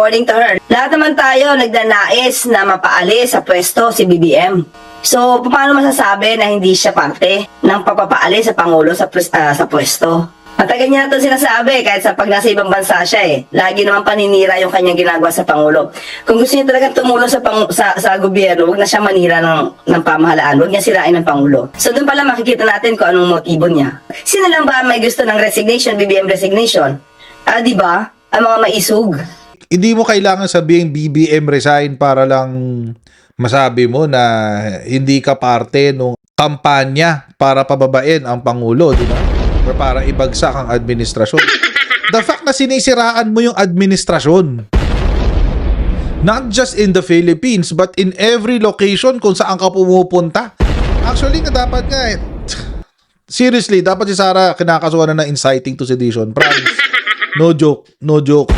According to her, lahat naman tayo nagdanais na mapaalis sa pwesto si BBM. So, paano masasabi na hindi siya parte ng pagpapaalis sa Pangulo sa pwesto? Matagal niya na ito sinasabi kahit sa pag nasa ibang bansa siya eh. Lagi naman paninira yung kanyang ginagawa sa Pangulo. Kung gusto niya talagang tumulong sa gobyerno, huwag na siya manira ng pamahalaan. Huwag niya sirain ng Pangulo. So doon pala makikita natin kung anong motibo niya. Sino lang ba may gusto ng resignation, BBM resignation? Di ba? Ang mga maisug. Hindi mo kailangan sabihin BBM resign para lang masabi mo na hindi ka parte ng kampanya para pababain ang Pangulo, di ba? Or para ibagsak ang administrasyon. The fact na sinisiraan mo yung administrasyon, not just in the Philippines, but in every location kung saan ka pumupunta. Actually, dapat nga eh. Seriously, dapat si Sara kinakasuhan na ng inciting to sedition. Promise. No joke. No joke.